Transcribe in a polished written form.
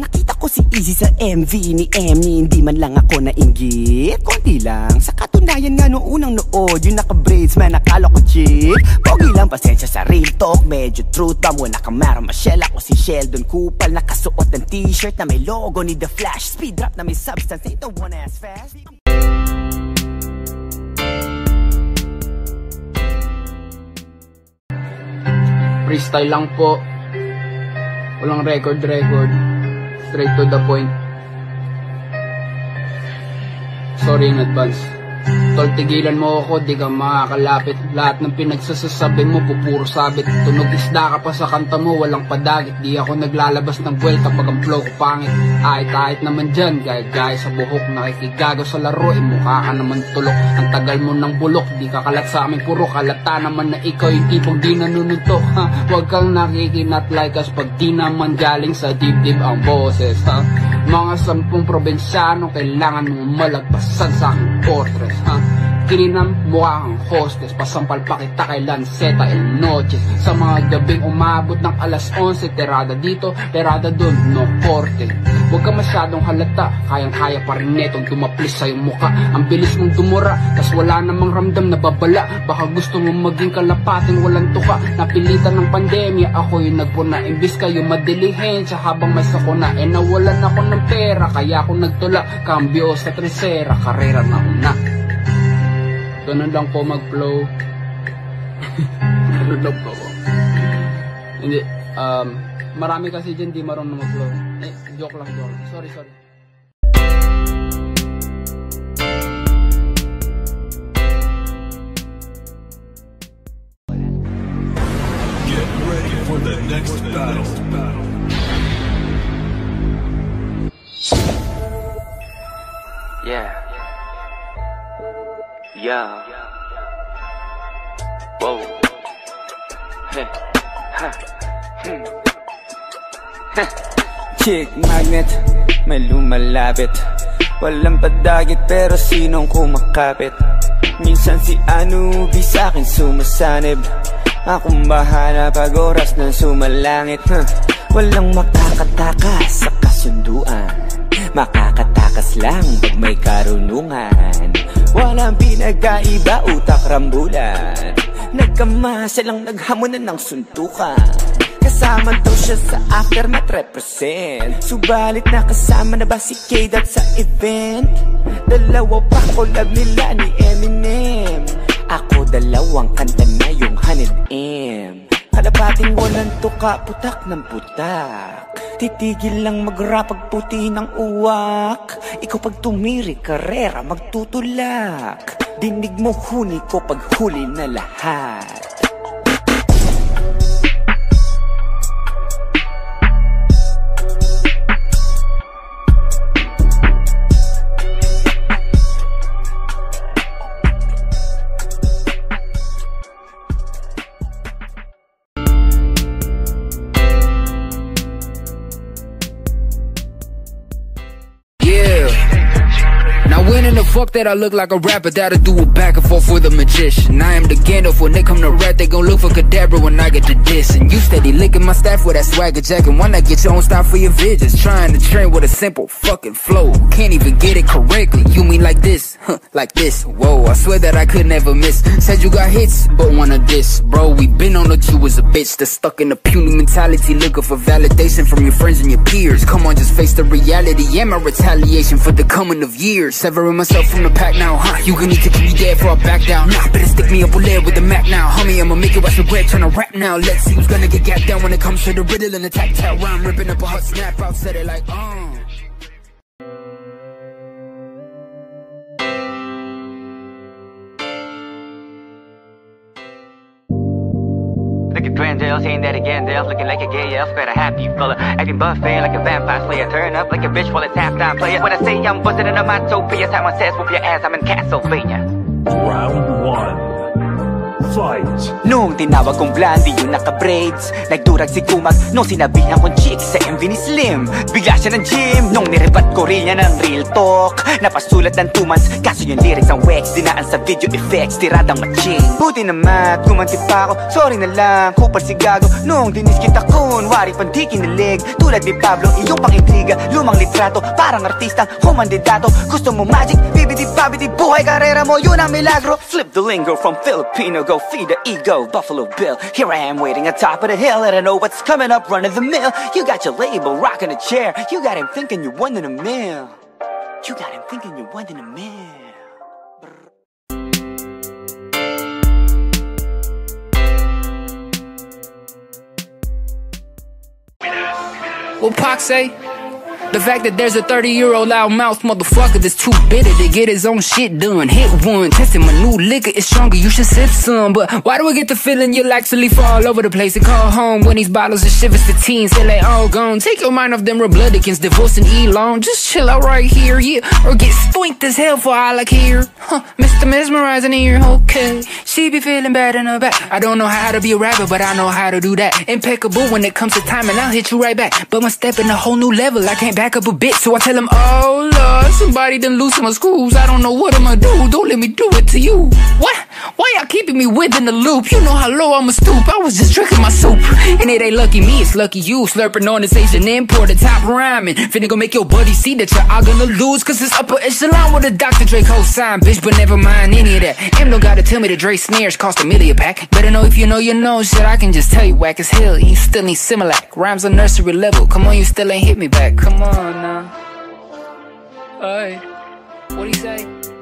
Nakita ko si Easy sa MV ni Emmy, hindi man lang ako nainggit. Konti lang, sa katunayan nga noong unang nood, yung naka-braids man akala ko chick. Pogi lang, pasensya sa real talk, medyo truth ba mo nakamara Michelle. Ako si Sheldon Kupal, nakasuot ng t-shirt na may logo ni The Flash. Speed rap na may substance, ain't the one as fast. Freestyle lang po. Walang record. Straight to the point. Sorry in advance. Tol, tigilan mo ako, di ka makakalapit. Lahat ng pinagsasasabi mo, pupuro sabit. Tunog isda ka pa sa kanta mo, walang padagit. Di ako naglalabas ng buwel kapag ang flow ko pangit. Ahit naman dyan, gaya sa buhok. Nakikigago sa laro, mukha ka naman tulok. Ang tagal mo ng bulok, di ka kalat sa aming puro. Kalata naman na ikaw yung tipong di nanununtok, ha? Huwag kang nakikinat like us pag di naman galing sa dibdib ang boses, ha? Mga 10 probinsyano, kailangan mong malagpasan sa aking fortress, ha? Kininam mukha kang hostess, pasampal pa kita kay Lanceta el Noche. Sa mga gabing umabot ng alas 11, terada dito, terada dun, no korte. Huwag ka masyadong halata, kayang-kaya pa rin netong dumaplis sa iyong muka. Ang bilis mong dumura, tas wala namang ramdam na babala. Baka gusto mong maging kalapating walang tuka. Napilitan ng pandemya, ako yung nagpuna. Imbis kayo madilihensya habang may sakuna. Nawalan ako ng pera, kaya ako nagtula. Cambio sa tresera, karera na una. Ganun lang po mag-flow. Ganun lang po. Hindi, marami kasi dyan di marunong mag-flow. Joke lang. Sorry. Get ready for the next battle. Yeah. Whoa. Hey. Ha. Chick magnet, may lumalapit. Walang padagit pero sinong kumakapit. Minsan si Anubi sa'kin sumasanib. Akong bahala pag oras na sumalangit, Walang makakatakas sa kasunduan. Makakatakas lang pag may karunungan. Walang pinagkaiba, utak rambulan. Nagkamasa lang naghamunan ng suntukan. Kasama daw siya sa aftermath represent. Subalit nakasama na ba si K-Dot sa event? Dalawa pa collab nila ni Eminem. Ako dalawang kanta na yung 100M. Kalapating walang tuka, putak ng putak. Titigil lang mag-rap pag puti ng uwak. Ikaw pag tumiri, karera, magtutulak. Dinig mo huni ko pag huli na lahat. When in the fuck that I look like a rapper, that'll do a back and forth with a magician. I am the Gandalf, when they come to rap, they gon' look for Kadabra when I get to diss. And you steady licking my staff with that swagger jacket. Why not get your own style for your visions? Trying to train with a simple fucking flow. Can't even get it correctly. You mean like this? Like this. Whoa, I swear that I could never miss. Said you got hits, but wanna diss. Bro, we been on that you was a bitch. That's stuck in a puny mentality, looking for validation from your friends and your peers. Come on, just face the reality and my retaliation for the coming of years. Severing myself from the pack now, You gonna need to keep me dead before I back down. Nah, better stick me up with lead with the Mac now. Homie, I'ma make it watch the red, tryna rap now. Let's see who's gonna get gapped down when it comes to the riddle and the tactile rhyme. Ripping up a hot snap out, said it like, Look at Grandale saying that again, Dale's looking like a gay elf, got a happy fella. Acting buffet like a vampire slayer, turn up like a bitch while it's halftime player. When I say I'm buzzing in a matopia, someone says whoop your ass, I'm in Castlevania. Round 1. Fight! Nung tinawag kong blondie yung naka-braids, nagdurag si Kumag nung sinabihan kong chick sa MV ni Slim. Bigla siya ng gym nung nirebat ko rin niya ng real talk. Napasulat ng 2 months kaso yung lyrics ang wax, dinaan sa video effects, tiradang matching. Buti naman kumanti pa ako, sorry na lang kupal si Gago. Nung dinis kita kunwari pandi kinilig, tulad ni Pablo iyong pangintriga. Lumang litrato parang artistang kumandidato. Gusto mo magic, bibidi babidi, buhay karera mo yun ang milagro. Flip the lingo from Filipino, go feed the ego, Buffalo Bill. Here I am waiting at top of the hill, and I know what's coming up, run of the mill. You got your label, rocking a chair. You got him thinking you're one in a mill. You got him thinking you're one in a mill. What Pac say? The fact that there's a 30-year-old loudmouth motherfucker that's too bitter to get his own shit done. Hit one, testing my new liquor, it's stronger, you should sip some. But why do I get the feeling you'll actually fall all over the place and call home when these bottles of shivers to teens till they all gone? Take your mind off them Republicans, divorcing Elon. Just chill out right here, yeah. Or get spoinked as hell for all I care. Mr. Mesmerizing here, okay. She be feeling bad in her back. I don't know how to be a rapper, but I know how to do that. Impeccable when it comes to time, and I'll hit you right back. But my step in a whole new level, I can't back up a bit, so I tell him, oh Lord, somebody done loosen my screws. I don't know what I'ma do, don't let me do it to you. What? Why y'all keeping me within the loop? You know how low I'ma stoop, I was just drinking my soup. And it ain't lucky me, it's lucky you. Slurping on this Asian import, the top rhyming. Finna go make your buddy see that you're all gonna lose, cause it's upper echelon with a Dr. Dre co-sign, bitch, but never mind any of that. M don't gotta tell me the Dre snares cost $1 million pack. Better know if you know, you know, shit, I can just tell you whack as hell. You still need Similac, rhymes on nursery level. Come on, you still ain't hit me back, come on now. Hey, what'd he say?